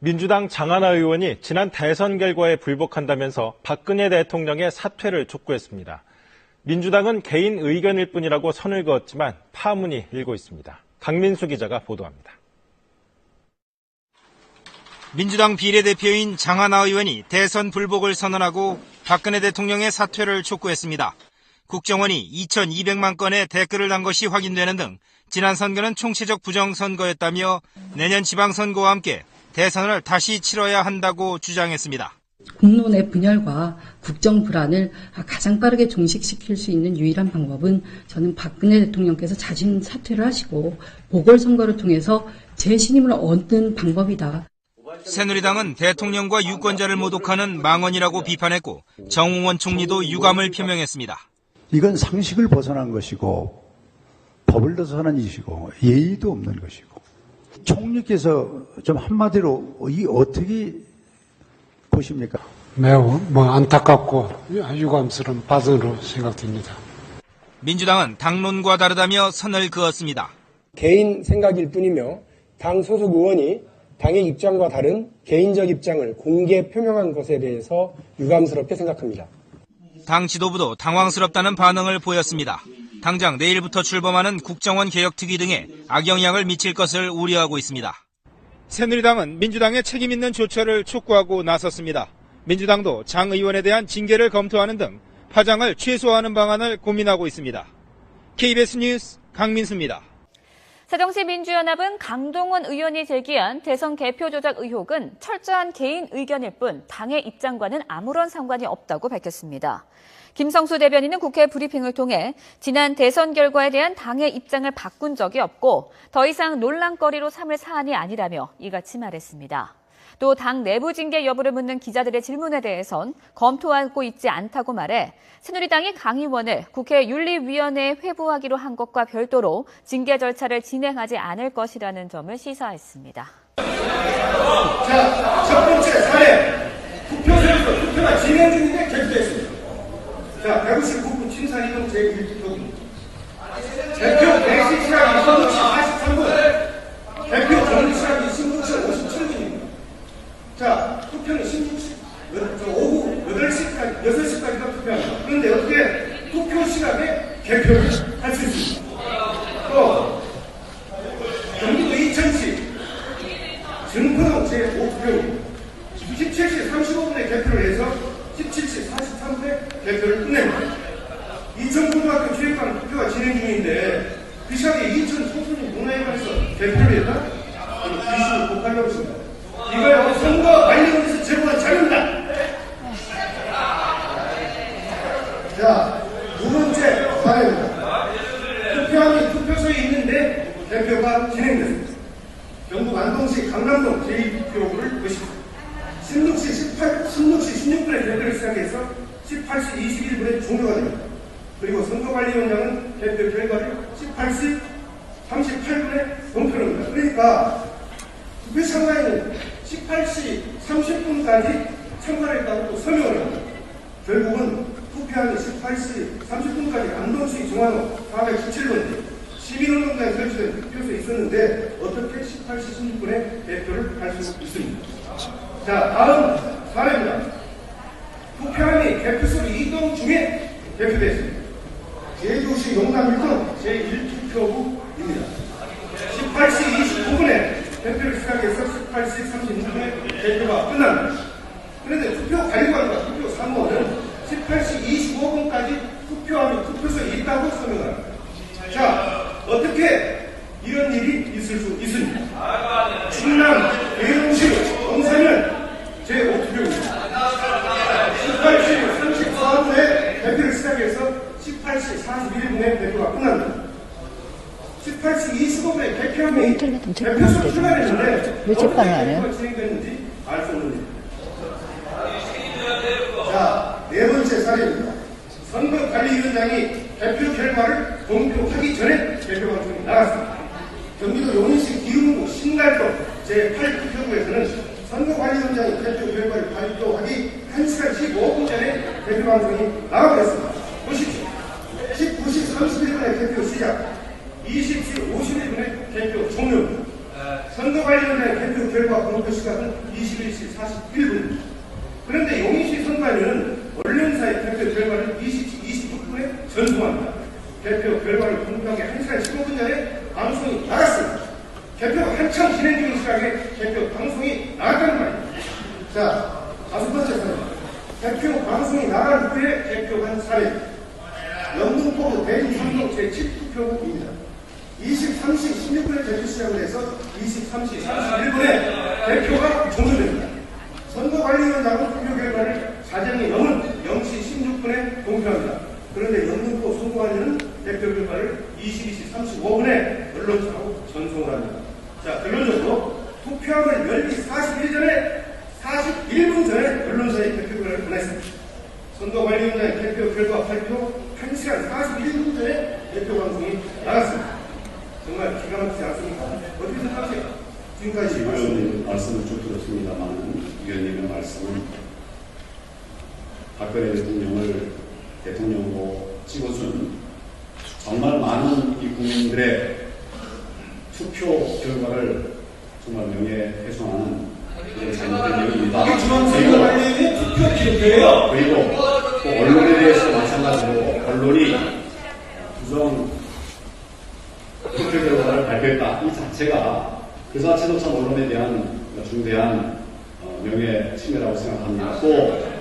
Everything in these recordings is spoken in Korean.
민주당 장하나 의원이 지난 대선 결과에 불복한다면서 박근혜 대통령의 사퇴를 촉구했습니다. 민주당은 개인 의견일 뿐이라고 선을 그었지만 파문이 일고 있습니다. 강민수 기자가 보도합니다. 민주당 비례대표인 장하나 의원이 대선 불복을 선언하고 박근혜 대통령의 사퇴를 촉구했습니다. 국정원이 2,200만 건의 댓글을 단 것이 확인되는 등 지난 선거는 총체적 부정선거였다며 내년 지방선거와 함께 대선을 다시 치러야 한다고 주장했습니다. 국론의 분열과 국정 불안을 가장 빠르게 종식시킬 수 있는 유일한 방법은 저는 박근혜 대통령께서 자진 사퇴를 하시고 보궐선거를 통해서 재신임을 얻는 방법이다. 새누리당은 대통령과 유권자를 모독하는 망언이라고 비판했고 정홍원 총리도 유감을 표명했습니다. 이건 상식을 벗어난 것이고 법을 벗어난 짓이고 예의도 없는 것이고 총리께서 좀 한마디로 이 어떻게 보십니까? 매우 안타깝고 유감스러운 발언으로 생각됩니다. 민주당은 당론과 다르다며 선을 그었습니다. 개인 생각일 뿐이며 당 소속 의원이 당의 입장과 다른 개인적 입장을 공개 표명한 것에 대해서 유감스럽게 생각합니다. 당 지도부도 당황스럽다는 반응을 보였습니다. 당장 내일부터 출범하는 국정원 개혁특위 등에 악영향을 미칠 것을 우려하고 있습니다. 새누리당은 민주당의 책임 있는 조처를 촉구하고 나섰습니다. 민주당도 장 의원에 대한 징계를 검토하는 등 파장을 최소화하는 방안을 고민하고 있습니다. KBS 뉴스 강민수입니다. 새정치민주연합은 강동원 의원이 제기한 대선 개표 조작 의혹은 철저한 개인 의견일 뿐 당의 입장과는 아무런 상관이 없다고 밝혔습니다. 김성수 대변인은 국회 브리핑을 통해 지난 대선 결과에 대한 당의 입장을 바꾼 적이 없고 더 이상 논란거리로 삼을 사안이 아니라며 이같이 말했습니다. 또 당 내부 징계 여부를 묻는 기자들의 질문에 대해선 검토하고 있지 않다고 말해 새누리당이 강 의원을 국회 윤리위원회에 회부하기로 한 것과 별도로 징계 절차를 진행하지 않을 것이라는 점을 시사했습니다. 자, 첫 번째 사례. 투표가 진행 중인데 개표됐습니다. 자, 159분 친사이동 제1투표입니다. 개표 대시 시간이 26시 43분. 개표 전 시간이 26시 57분입니다. 자, 투표는 16시, 오후 8시까지, 6시까지가 투표합니다. 그런데 어떻게 투표 시간에 개표를 할 수 있습니다. 또, 경기도 이천시, 증포동 제5투표입니다. 17시 35분에 개표를 해서 17시 43분에 개표를 끝냅니다. 이천고등학교 주립관 투표가 진행 중인데 그 시각에 이천 소수민 문화회관에서 개표를 했다? 이슈를 고발하고 있습니다. 이거야 선거관리원에서 제보한 자료입니다. 자, 두 번째 사례입니다. 투표함이 투표소에 있는데 개표가 진행됐습니다. 경북 안동시 강남동 제2투표구를 보십시오. 16시 16분에 개표를 시작해서 18시 21분에 종료가 됩니다. 그리고 선거관리위원장은 개표 결과를 18시 38분에 공표합니다. 그러니까 투표 참가인은 18시 30분까지 참가를 했다고 또 서명을 합니다. 결국은 투표하는 18시 30분까지 안동시 중앙로 417번지 시민운동장에 설치된 투표소에 있었는데 어떻게 18시 16분에 개표를 할 수 있습니다. 자, 다음 사례입니다. 투표함이 개표소로 이동 중에 개표됐습니다. 제주시 용남 1동 제1투표구입니다. 18시 29분에 개표를 시작해서 18시 36분에 개표가 끝납니다. 그런데 투표 관리관과 투표 사무원은 18시 25분까지 투표함이 투표소에 있다고 설명합니다. 자, 어떻게 이런 일이 있을 수 있습니까? 충남 대동시 동사면 제5투표입니다. 18시 34분에 개표를 시작해서 18시 41분에 개표가 끝납니다. 18시 25분에 개표함이 개표소로 출발했는데 왜 재판을 안 해요? 진행됐는지 알 수 없는 일입니다. 자, 네 번째 사례입니다. 선거관리위원장이 개표 결과를 공표하기 전에 개표 방송이 나갔습니다. 경기도 용인시 기흥구 신갈동 제8투표구에서는 선거관리위원장이 개표 결과를 발표하기 1시간 15분 전에 개표 방송이 나가버렸습니다. 보십시오. 19시 31분에 개표 시작, 20시 51분에 개표 종료입니다. 선거관리위원장의 개표 결과 공표 현 시각은 21시 41분입니다. 그런데 용인시 선관위는 언론사의 대표 결과를 20시 26분에 전송합니다. 개표 결과를 공개하기 1시간 15분 전에 방송이 나갔습니다. 개표가 한참 진행 중인 시각에 개표 방송이 나갔다는 말입니다. 자, 5번째 사례. 개표 방송이 나간 후에 개표한 사례입니다. 영등포구 대림삼동 제7투표구입니다. 23시 16분에 개표 시작을 해서 23시 31분에 개표가 종료됩니다. 선거관리위원장은 투표 결과를 사정이 넘은 0시 16분에 공표합니다. 그런데 영등포 선거관리는 대표 결과를 22시 35분에 언론사로 전송을 합니다. 자, 결론적으로 투표함을 열기 41분 전에 언론사에 대표 결과를 보냈습니다. 선거관리위원장의 대표 결과 발표 1시간 41분 전에 대표 방송이 나갔습니다. 정말 기가 막히지 않습니까? 어떻게 생각하세요? 지금까지 위원님 말씀을 쭉 들었습니다만 위원님의 말씀은 박근혜 대통령을 대통령으로 찍어준 정말 많은 이 국민들의 투표 결과를 정말 명예훼손하는 그런 잘못된 얘기입니다. 이게 중앙선거관리위원회 투표 기록이에요. 그리고 또 언론에 대해서 마찬가지로 언론이 부정 투표 결과를 발표했다. 이 자체가 그 자체도 참 언론에 대한 중대한 명예 침해라고 생각합니다. 또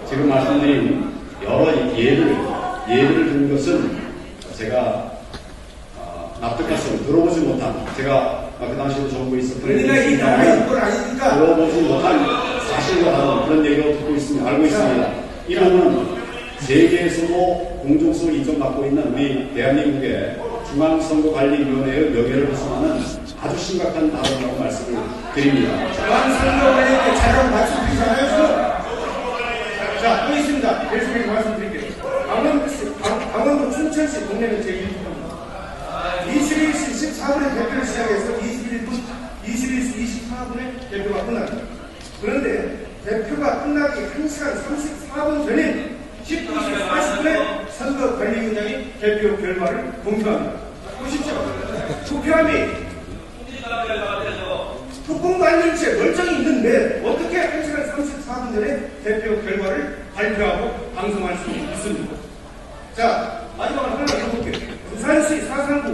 지금 말씀드린 여러 예를 든 것은 제가 납득할 수 없는, 들어보지 못한, 제가 그 당시에도 정부에 있었던 들어보지 못한 사실과 다른 그런 얘기를 듣고 있습니다. 알고 있습니다. 이거는 세계에서도 공정성을 인정받고 있는 우리 대한민국의 중앙선거관리위원회의 명예를 훼손하는 아주 심각한 발언이라고 말씀을 드립니다. 중앙선거관리위원회 자료를 말씀드리잖아요. 자, 또 있습니다. 계속해서 말씀드릴게요. 강원도 춘천시 동네는 제1부입니다. 21시 14분에 개표를 시작해서 21시 24분에 개표가 끝납니다. 그런데 개표가 끝나기 1시간 34분 전인 19시 40분에 선거관리위원장이 개표 결과를 공표합니다. 보십시오. 투표함이 뚜껑 달린 채 멀쩡히 있는데 어떻게 1시간 34분 전에 개표 결과를 발표하고 방송할 수 있습니까? 자, 마지막으로 하나 더 볼게요. 부산시 사상구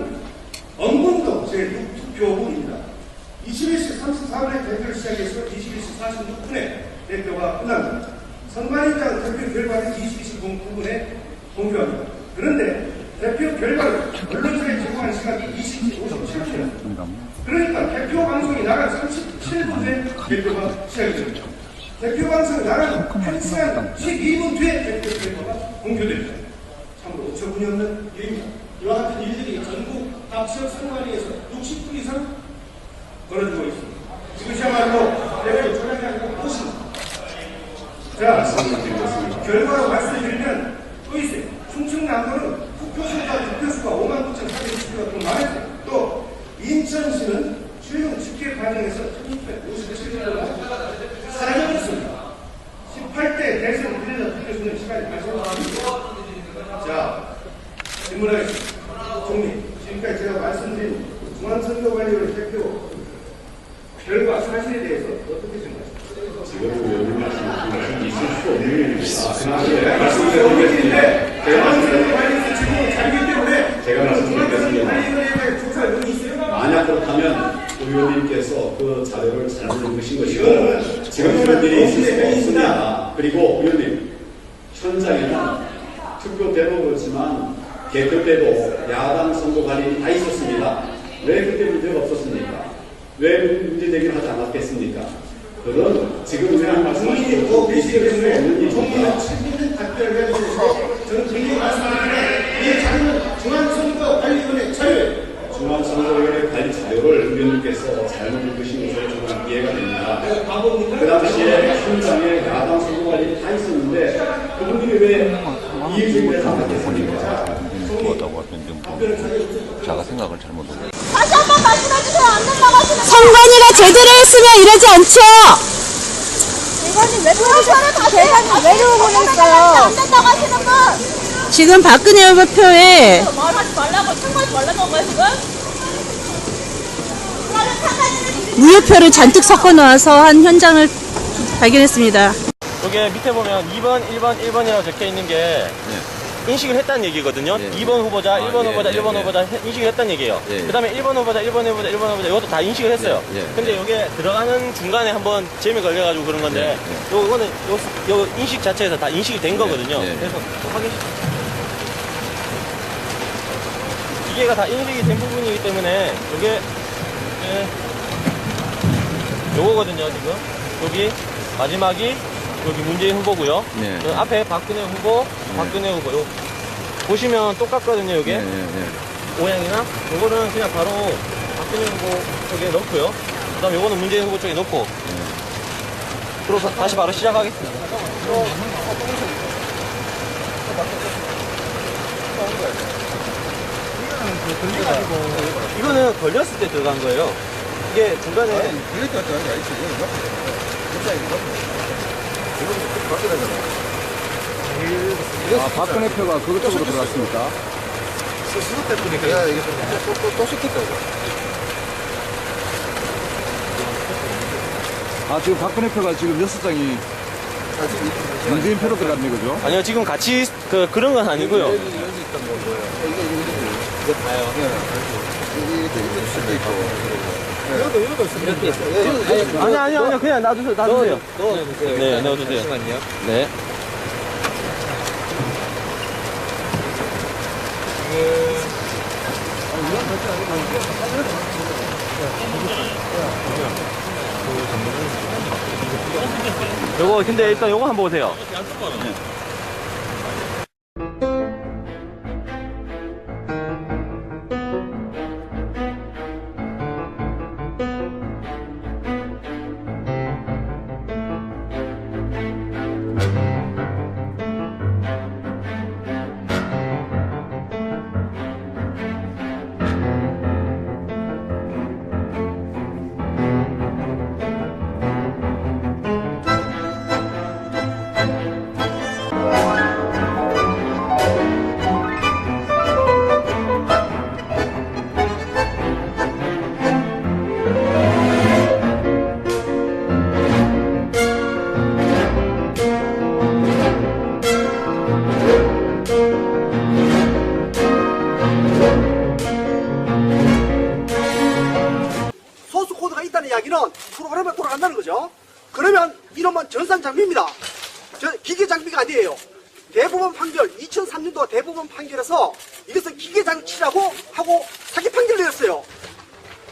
엄군동 제6투표구입니다. 21시 34분에 개표를 시작해서 21시 46분에 개표가 끝납니다. 선관위원장 대표 결과를 22시 9분에 공표합니다. 그런데 대표 결과를 언론사에 제공한 시간이 20시 57분입니다. 그러니까 대표 방송이 나간 37분에 개표가 시작이 됩니다. 대표 방송이 나간 1시간 12분 뒤에 대표 결과가 공표됩니다. 참으로 어처구니 없는 일입니다. 이와 같은 일들이 전국 각 지역 선관위에서 60분 이상 벌어지고 있습니다. 이것이야말로 대표 조작이 아니고 무엇입니까? 자, 결과로 말씀드리면 또 있어요. 충청남도는 투표수가 59,420표가 더 많았어요. 또 인천시는 주요 집계 과정에서 1657표가 사라졌습니다. 18대 대선 비례자 투표수는 시간이 발생합니다. 자, 질문하겠습니다. 총리, 지금까지 제가 말씀드린 중앙선거관리위원회 대표 결과 사실에 대해서 어떻게 생각하십니까? 지금 의원님 말씀하신 있을 수 없는 일입니다. 말씀드리겠습니다. 제가 말씀드리겠습니다. 만약 그렇다면 의원님께서 그 자료를 잘못 읽으신 것이고 지금 그런 일이 있을 수가 없습니다. 그리고 의원님, 현장에는 투표 때도 그렇지만 개표 때도 야당 선거관리인이 다 있었습니다. 왜 그때 문제가 없었습니까? 왜 문제 제기를 하지 않았겠습니까? 그런 지금 그냥 말씀하신 거 비슷할 수 없는 일입니다. 책임있는 답변을 해주시고 저는 분명히 말씀드리는데 이 자료는 중앙선거관리위원회 자료예요. 중앙선거위원회 관리 자료를 의원님께서 잘못 읽으신 것으로 저는 이해가 됩니다. 그 당시에 현장에 야당 선거관리인이 다 있었는데 그분들이 왜 이해제기를 하지 않았겠습니까? 제가 생각을 잘못했어요. 다시 한번 말씀해주세요. 안 넘나가시는 선관위가 제대로 했으면 이러지 않죠. 대관님 왜 그러셔요? 대관님 왜 이러고 있어요? 안 넘나가시는 분. 지금 박근혜 후보표에 말하지 말라고 청구하지 말라는 건가요 지금? 무효표를 잔뜩 섞어 놓아서 한 현장을 발견했습니다. 여기 밑에 보면 2번, 1번, 1번이라고 적혀 있는 게 인식을 했다는 얘기거든요. 2번 후보자, 1번 후보자, 1번 후보자 인식을 했다는 얘기예요. 그 다음에 1번 후보자, 1번 후보자, 1번 후보자 이것도 다 인식을 했어요. 근데 여기에 들어가는 중간에 한번 재미 걸려가지고 그런 건데 요거는 요 인식 자체에서 다 인식이 된 거거든요. 그래서 확인 기계가 다 인식이 된 부분이기 때문에 요게 요거거든요. 지금 여기 마지막이 여기 문재인 후보고요. 앞에 박근혜 후보, 박근혜 후보. 요 보시면 똑같거든요. 요게 모양이나 요거는 그냥 바로 박근혜 후보 쪽에 넣고요. 그다음 요거는 문재인 후보 쪽에 넣고. 그래서 다시 바로 시작하겠습니다. 이거는 걸렸을 때 들어간 거예요. 이게 중간에 걸릴 때 들어간 게 아니지. 아, 박근혜 표가 그것 쪽으로 들어갔습니까? 수습 때문에 이게 또 쏟겠다 이거. 아, 지금 박근혜 표가 지금 6장이 문재인 표로 들어갔네, 그죠? 아니요, 지금 같이 그런 건 아니고요. 이거 봐요. 아니요, 그냥 놔두세요. 네, 넣어주세요. 잠시만요. 네. 요거 근데 일단 요거 한번 보세요. 소수 코드가 있다는 이야기는 프로그램에 돌아간다는 거죠. 그러면 이놈은 전산 장비입니다. 기계 장비가 아니에요. 대법원 판결, 2003년도 대법원 판결에서 이것은 기계 장치라고 하고 사기 판결을 내렸어요.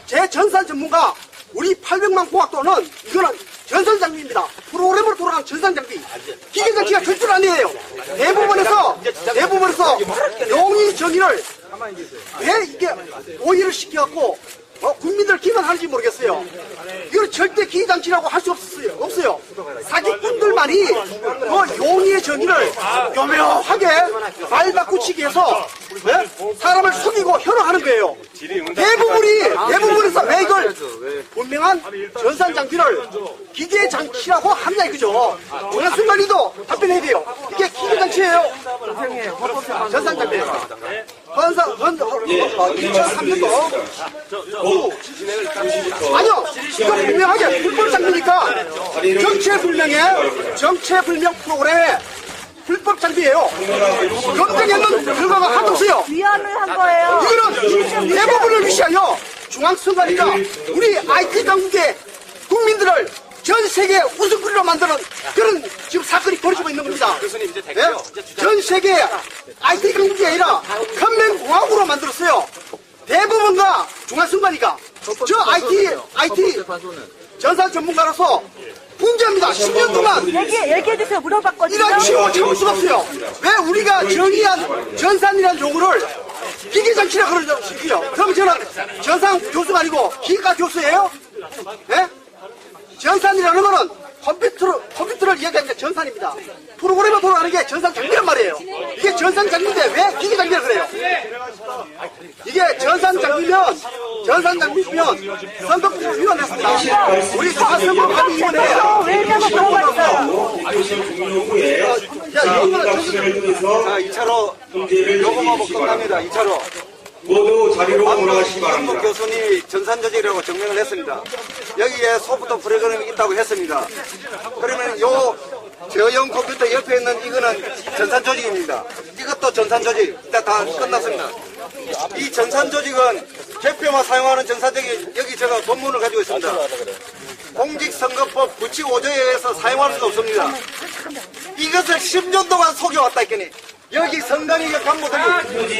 제 전산 전문가, 우리 800만 공학도는 이거는 전산 장비입니다. 프로그램으로 돌아간 전산 장비. 기계 장치가 절대 아니에요. 대법원에서 용의 정의를 왜 이게 오해를 시켜갖고 국민들 기만하는지 모르겠어요. 이걸 절대 기장치라고 할 수 없어요. 사기꾼들만이 용의의 정의를 교묘하게 말 바꾸치기 해서 사람을 속이고 현혹하는 거예요. 대부분에서 왜 이걸 분명한 전산 장비를 기계 장치라고 하느냐 이거죠. 어느 순간에도 답변해야 돼요. 이게 기계 장치예요. 전산 장비예요. 2003년도 아니요, 이거 분명하게 불법 장비니까 정체불명 프로그램의 불법 장비예요. 검증했는 결과가 하도 없어요. 위헌을 한 거예요. 이거는 대부분을 위시하여 중앙선관위가 우리 IT 당국의 국민들을 전 세계 우스갯소리로 만드는 그런 지금 사건이 벌어지고 있는 겁니다. 전 세계 IT 강국이 아니라 컴맹공화국으로 만들었어요. 대부분과 중앙선관위가 저 IT 전산 전문가로서 문제입니다. 10년 동안 얘기해주세요. 물어봤거든요. 이런 치고 참을 수가 없어요. 왜 우리가 정의한 전산이라는 용어를 기계장치라 그러죠? 그럼 저는 전산 교수가 아니고 기계과 교수예요? 네? 전산이라는 거는 컴퓨터를 이야기하니까 전산입니다. 프로그램에 돌아가는 게 전산 장비란 말이에요. 이게 전산 장비인데 왜 기계 장비라 그래요? 이게 전산 장비면 선거법 위반했습니다. 우리 선거법위원회 왜 이렇게 물어봤어요? 자, 2차로 요거만 끝납니다. 2차로. 모두 자리로 올라가시기 바랍니다. 이준석 교수님이 전산조직이라고 증명을 했습니다. 여기에 소프트 프로그램이 있다고 했습니다. 그러면 저형 컴퓨터 옆에 있는 이거는 전산조직입니다. 이것도 전산조직. 일단 다 끝났습니다. 이 전산조직은 개표만 사용하는 전산조직이 여기 제가 본문을 가지고 있습니다. 공직선거법 95조에 의해서 사용할 수 없습니다. 이것을 10년 동안 속여왔다 했더니 여기 성당이 간부들이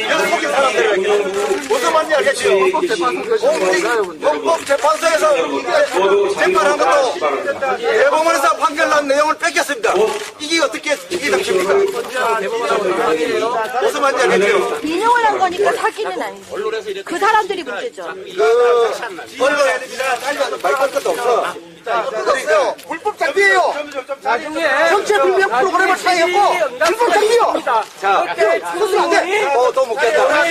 여기 속인 사람들을 무슨 말인지 알겠죠? 헌법재판소에서 이게 재판한 것도 대법원에서 판결난 내용을 뺏겼습니다. 이게 어떻게 이게 당십니까? 무슨 말인지 알겠죠? 인용을 한 거니까 사기는 아니지. 그 사람들이 문제죠. 언론에 말할 것도 없어. 그러니까 불법 장비예요. 나중에 정체 불명 프로그램을 사용했고 불법 장비요. 자, 그것은 안 돼. 또 묻겠다.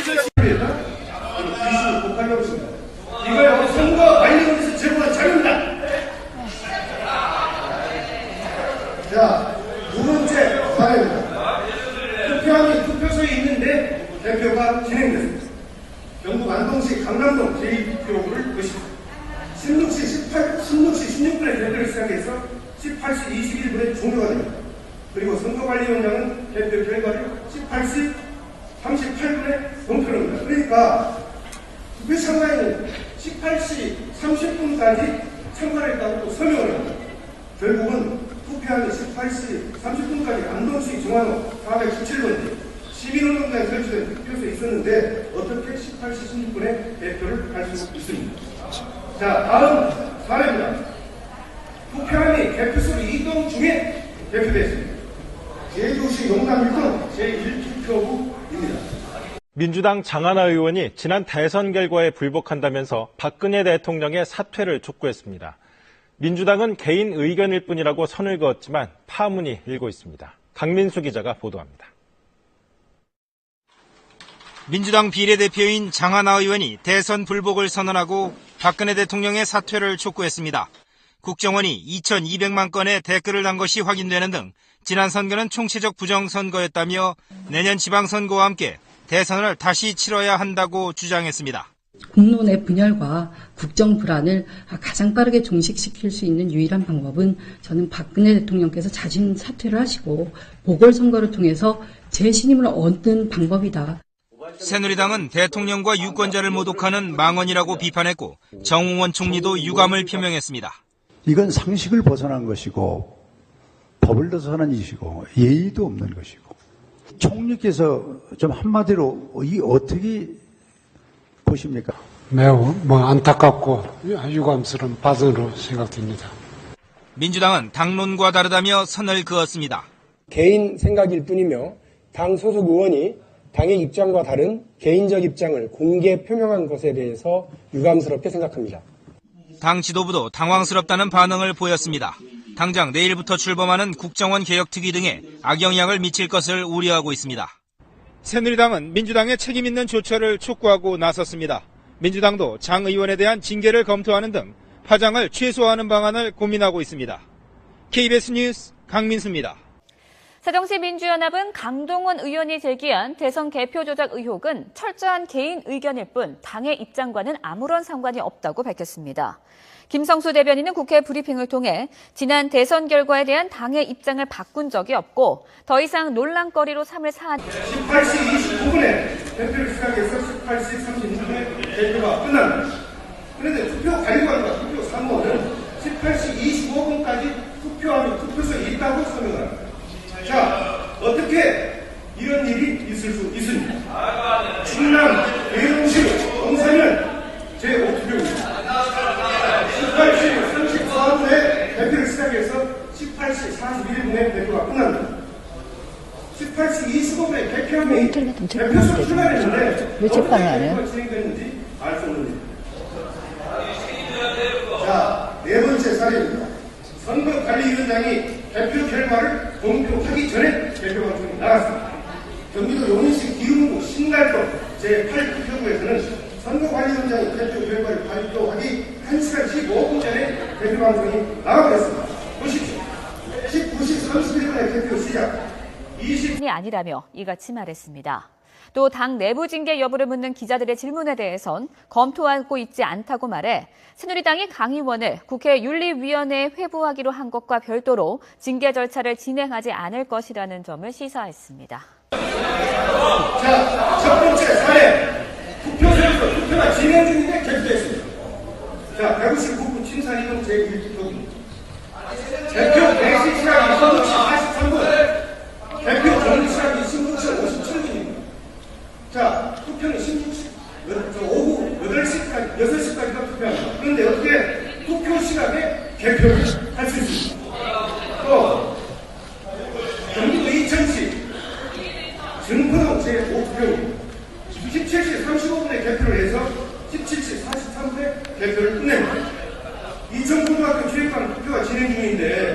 이거야 선거 관리원에서 제보한 자료입니다. 자, 두 번째 사례입니다. 투표함이 투표소에 있는데 개표가 진행됐습니다. 경북 안동시 강남동 제2투표구를 보십니다. 16시 16분에 개표를 시작해서 18시 21분에 종료가 됩니다. 그리고 선거관리위원장은 개표 결과를 18시 38분에 공표합니다. 그러니까 투표 참가인은 18시 30분까지 참가를 했다고 또 서명을 합니다. 결국은 투표함이 18시 30분까지 안동시 중앙로 417번지 시민운동장에 설치된 투표소에 있었는데 어떻게 18시 16분에 개표를 할 수 있습니다. 자, 다음 사례입니다. 투표함이 개표소로 이동 중에 개표됐습니다. 제주시 용남 1동 제1투표구입니다. 민주당 장하나 의원이 지난 대선 결과에 불복한다면서 박근혜 대통령의 사퇴를 촉구했습니다. 민주당은 개인 의견일 뿐이라고 선을 그었지만 파문이 일고 있습니다. 강민수 기자가 보도합니다. 민주당 비례대표인 장하나 의원이 대선 불복을 선언하고 박근혜 대통령의 사퇴를 촉구했습니다. 국정원이 2,200만 건의 댓글을 단 것이 확인되는 등 지난 선거는 총체적 부정선거였다며 내년 지방선거와 함께 대선을 다시 치러야 한다고 주장했습니다. 국론의 분열과 국정 불안을 가장 빠르게 종식시킬 수 있는 유일한 방법은 저는 박근혜 대통령께서 자진 사퇴를 하시고 보궐선거를 통해서 재신임을 얻는 방법이다. 새누리당은 대통령과 유권자를 모독하는 망언이라고 비판했고 정홍원 총리도 유감을 표명했습니다. 이건 상식을 벗어난 것이고 법을 벗어난 짓이고 예의도 없는 것이고 총리께서 좀 한마디로 이 어떻게 보십니까? 매우 안타깝고 유감스러운 발언으로 생각됩니다. 민주당은 당론과 다르다며 선을 그었습니다. 개인 생각일 뿐이며 당 소속 의원이 당의 입장과 다른 개인적 입장을 공개 표명한 것에 대해서 유감스럽게 생각합니다. 당 지도부도 당황스럽다는 반응을 보였습니다. 당장 내일부터 출범하는 국정원 개혁특위 등에 악영향을 미칠 것을 우려하고 있습니다. 새누리당은 민주당의 책임 있는 조처를 촉구하고 나섰습니다. 민주당도 장 의원에 대한 징계를 검토하는 등 파장을 최소화하는 방안을 고민하고 있습니다. KBS 뉴스 강민수입니다. 새정치민주연합은 강동원 의원이 제기한 대선 개표 조작 의혹은 철저한 개인 의견일 뿐 당의 입장과는 아무런 상관이 없다고 밝혔습니다. 김성수 대변인은 국회 브리핑을 통해 지난 대선 결과에 대한 당의 입장을 바꾼 적이 없고 더 이상 논란거리로 삼을 사안 18시 29분에 개표를 시작해서 18시 36분에 개표가 끝납니다. 그런데 투표 관리관과 투표 사무원은 18시 25분까지 투표함이 투표소에 있다고 설명합니다. 자, 어떻게 이런 일이 있을 수 있습니까? 충남 대동시 동사면 제5투표입니다. 18시 34분에 개표를 시작해서 18시 41분에 개표가 끝납니다. 18시 25분에 개표함이 개표소 출발했는데 왜 재판을 안 해요? 진행됐는지 알 수 없는 일입니다. 자, 네 번째 사례입니다. 선거관리위원장이 개표 결과를 공표하기 전에 개표 방송이 나갔습니다. 경기도 용인시 기흥구 신갈동 제8투표구에서는 선거관리위원장이 개표 결과를 발표하기 1시간 15분 전에 개표 방송이 나가버렸습니다. 보십시오. 19시 31분에 개표 시작. 이 아니라며 이같이 말했습니다. 또 당 내부 징계 여부를 묻는 기자들의 질문에 대해선 검토하고 있지 않다고 말해 새누리당이 강 의원을 국회 윤리위원회에 회부하기로 한 것과 별도로 징계 절차를 진행하지 않을 것이라는 점을 시사했습니다. 자, 첫 번째 사례. 투표가 진행 중인데 개표됐습니다. 자, 159부 친사리동 제1투표입니다. 개표 대시 시간이 26시 43분. 개표 전 시간이 26시 57분입니다. 자, 투표는 오후 8시까지, 6시까지가 투표합니다. 그런데 어떻게 투표 시간에 개표를 할 수 있습니다. 또, 경기도 이천시 증포동 제5투표입니다. 17시 35분에 개표를 해서 17시 43분에 개표를 끝냅니다. 이천고등학교 체육관 투표가 진행 중인데